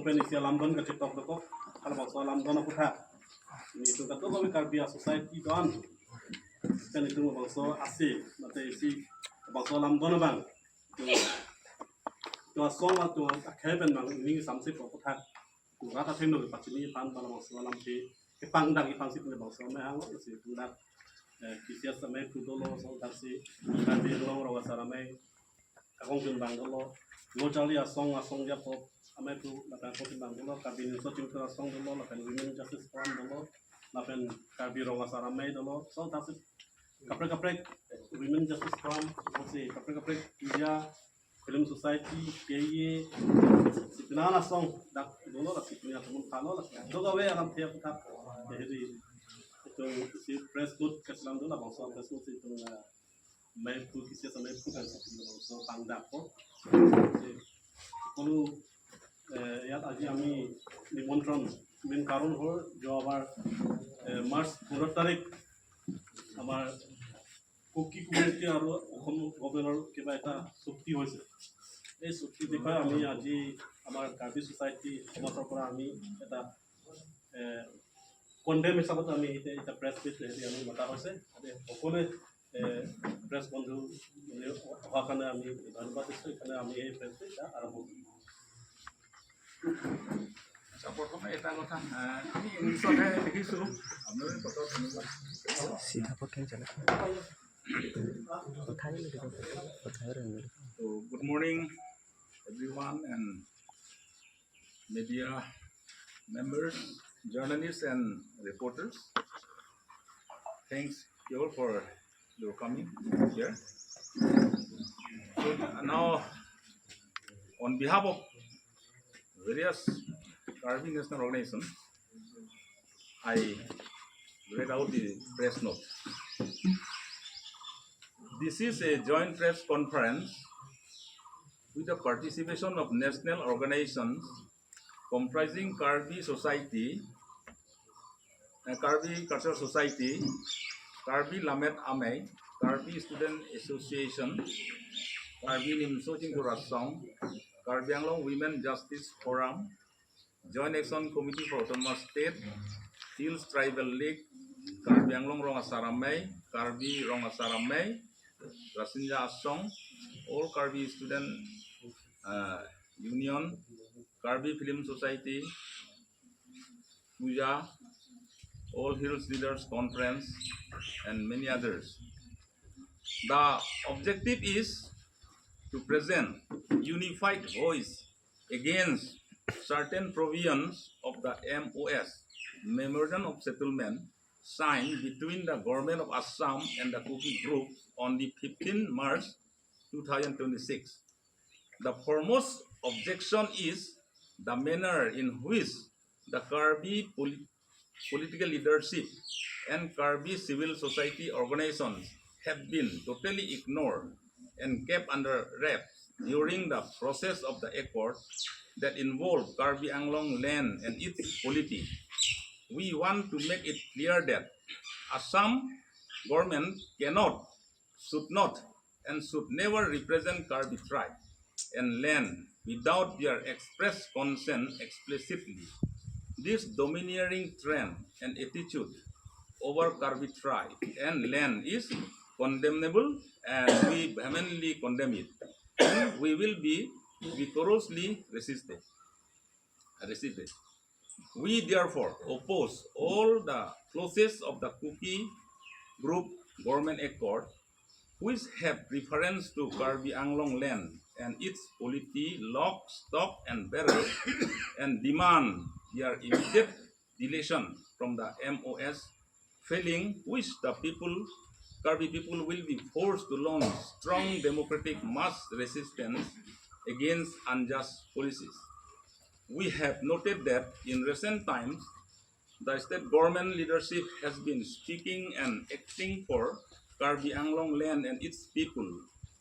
open isi lamdon ka ketok doko kalau bangsa lamdon aphuthak ni itu kata kami Karbi society kan kan itu bangsa asli mata isi bangsa lamdon bang tu asong atau akhirnya bang ini sampai aphuthak tu rata teknologi pasti ni pan pada bangsa lampi kepangdang ipang sih punya bangsa mehang isi pundak kisah sampai kudolo Sodak si Karbi long rawa saramai kakong timbang dolo lo cali asong dia pop amai tu lapan pop timbang dolo Karbi niso cingkir asong dolo lapan women justice forum dolo lapan Karbi rawa saramai dolo Sodak si kaprek women justice forum si kaprek dia film society PIA si pinana asong dak dolo lah si punya teman kalo lah doga we alam tiap tak jadi itu si press code keselam dulu lah bangsa press code itu main tu kisah sama itu kan bangsa pangdak kok kalau ya tadi kami nimontron min karun hor jawabar March 15 tarik আমার cookie community আৰু অসম governor কিবা এটা চুক্তি হৈছে এই চুক্তি বিষয়ে আমি আজি আমাৰ কাৰ্বি সোসাইটি সমাজৰ পৰা আমি এটা কন্ডেম হিচাপত আমি এটা প্ৰেছ মিট আমি মতা হৈছে সকলোৱে প্ৰেছ বন্ধু অহাৰ কাৰণে আমি ধন্যবাদ দিছোঁ এইকাৰণে আমি এই প্ৰেছ মিট আৰম্ভ কৰিম প্ৰথমে এটা কথা আমি ইংলিছতহে লিখিছোঁ আপোনালোকে কথা ধন্যবাদ सीधा पक्के चला So good morning everyone and media members, journalists and reporters. Thanks you all for your coming here. So now on behalf of various Karbi national organizations, I read out the press note. This is a joint press conference with the participation of national organizations comprising Karbi Society, Karbi Cultural Society, Karbi Lamet Ame, Karbi Student Association, Karbi Nimso Cingkur Asong, Karbi Anglong Women Justice Forum, Joint Action Committee for Autonomous State, Hills Tribal League, Karbi Anglong Rongasaramay, Karbi Rongasaramay, Rasinja Asong, all Karbi Student Union, Karbi Film Society, Puja, All Hills Leaders Conference, and many others. The objective is to present unified voice against certain provisions of the MOS, Memorandum of Settlement, signed between the government of Assam and the Kuki group on the 15th March 2026. The foremost objection is the manner in which the Karbi political leadership and Karbi civil society organizations have been totally ignored and kept under wraps during the process of the accord that involved Karbi Anglong land and its polity. We want to make it clear that Assam government cannot, should not, and should never represent Karbi tribe and land without their express consent explicitly. This domineering trend and attitude over Karbi tribe and land is condemnable, and we vehemently condemn it. We will be vigorously resisted. We therefore oppose all the clauses of the Kuki Group Government Accord which have reference to Karbi Anglong land and its polity, lock, stock and barrel and demand their immediate deletion from the MOS, failing which the Karbi people will be forced to launch strong democratic mass resistance against unjust policies. We have noted that in recent times, the state government leadership has been speaking and acting for Karbi Anglong land and its people,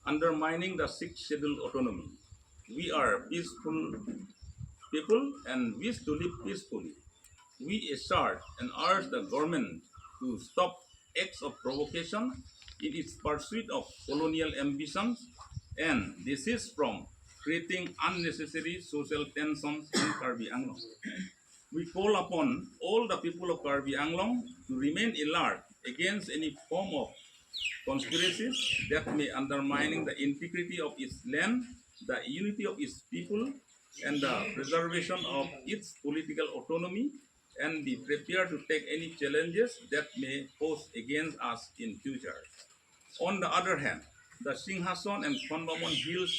undermining the 6th scheduled autonomy. We are peaceful people and wish to live peacefully. We assert and urge the government to stop acts of provocation in its pursuit of colonial ambitions and desist from creating unnecessary social tensions in Karbi Anglong. We call upon all the people of Karbi Anglong to remain alert against any form of conspiracies that may undermining the integrity of its land, the unity of its people, and the preservation of its political autonomy, and be prepared to take any challenges that may pose against us in future. On the other hand, the Singhason and Konbamon hills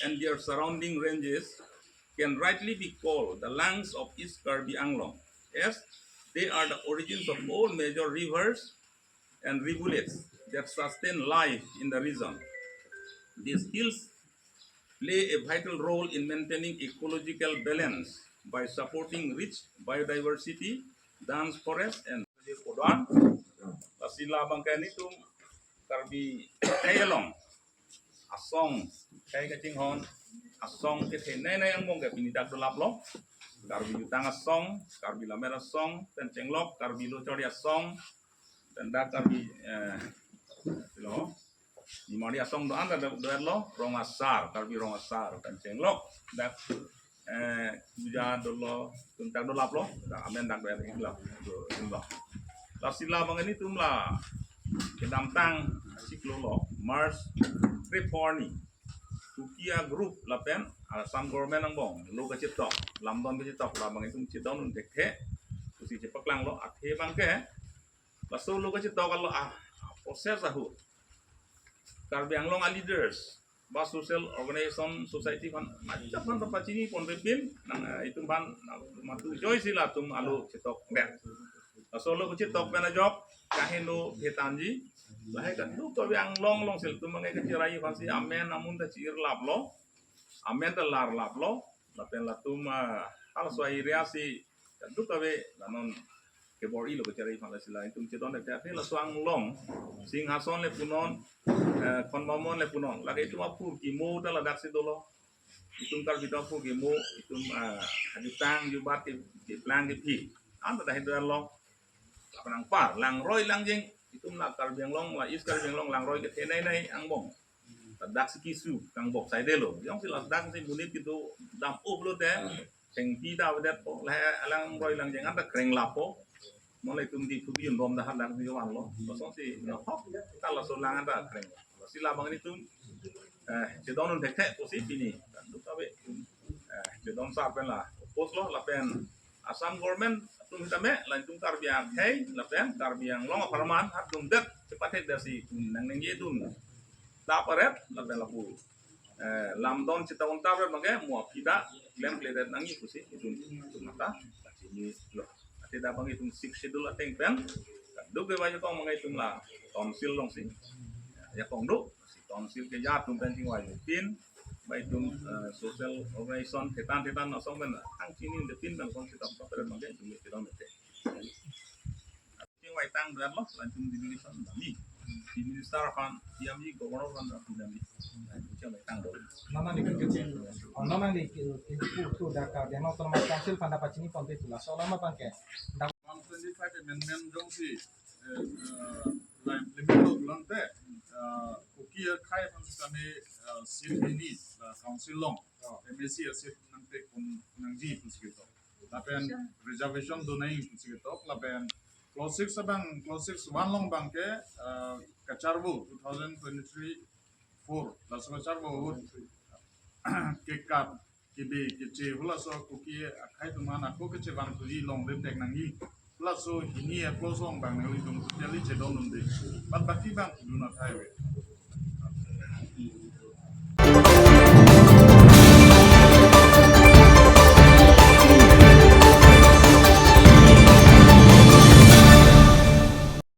and their surrounding ranges can rightly be called the lungs of East Karbi Anglong, as they are the origins of all major rivers and rivulets that sustain life in the region. These hills play a vital role in maintaining ecological balance by supporting rich biodiversity, dense forests, and Kodan. Sila bangkai itu Karbi Hamphang Asong kay kaching hon Asong ke nai ang mong ke pinidak dolap lo Karbi Utang Asong, Karbi Lamer Asong, dan Cenglok, Karbi Locori Asong, dan dak Karbi lo di mari Asong doan dan lo Rongasar, Karbi Rongasar, dan Cenglok dak Buja dolo tuntak dolap lo, dak amen dak doan lo lo. La sila bang ini tumla kedamtang siklolo Mars Reporni Kuki Group lapen Assam government ang bong lo ka chitok lamdon ka chitok labang itu chitok nun dekhe kusi cepak lang lo athe bangke laso lo ka chitok lo proses ahu Karbi Anglong leaders ba social organization society kan macam pan tempat sini pon pepin nang itu ban matu joy sila tum alu chitok bet solo kucit tok bena job kahino hetanji lahe kan du to yang long sil tu mangai ke cirai pasti amen namun ta cir lap lo amen ta lar lap lo lapen la tu ma hal so iriasi kan du to be nanon ke bori lo ke cirai pala sila itu citon de te la suang long Singhason le punon konmamon le punon la itu ma pu ki mo ta la dak si dolo itu kar kita pu ki mo itu haditang jubat ki plan ki pi anta dah itu lo Panang par lang roy lang jeng itu nak Karbi Anglong la is Karbi Anglong lang roy ke nai angbong tadak sikisu kang bok sai delo yang sila dak si bunit gitu dam lo de teng pi da wadet po la lang roy lang jeng anta kreng lapo mulai tum di kubiun rom dah lang si wan lo so si no hop kalau so lang anta kreng sila bang ini tum jedon un dekte posi pini dan tu tabe jedon sa pen la pos lo la pen Assam government tung tame lain tung Karbi Hamphang lapen Karbi Anglong aparman hat tung det cepat dari nang nang ye dum taparet lapen lapu lamdon cita untar bangke mua pida lem kledet nangi kusi itu mata sini lo ate da bang itu sik schedule ateng pen duk be baju tong mangai tung la tonsil long sing ya tong duk si tonsil ke ya tung pen sing wai tin baik itu social organization tetan asong ben ang sini detin dan kong kita pada bagian itu kita mete. Yang waitang berat loh langsung di Indonesia dami. Di minister kan diamji gubernur kan dami. Yang waitang dulu. Nama ni kecil. Nama ni itu dah kau demo terima council pada pacini ponte tu lah. Soalnya apa ke? 125 amendment dong si limit lante Kuki Accord kami seat ini council long MSC seat nanti pun nangji pun segitu. Lapen reservation donai pun segitu. Lapen clause 6 1 long bangke Kacharbu 2023 4 lasu Kacharbu kekat kibi kici hula so Kuki Accord tu mana aku kece bang tu long leptek nangi hula so ini clause long bang ngali tung jadi cedon nanti. Bat baki bang do not highway.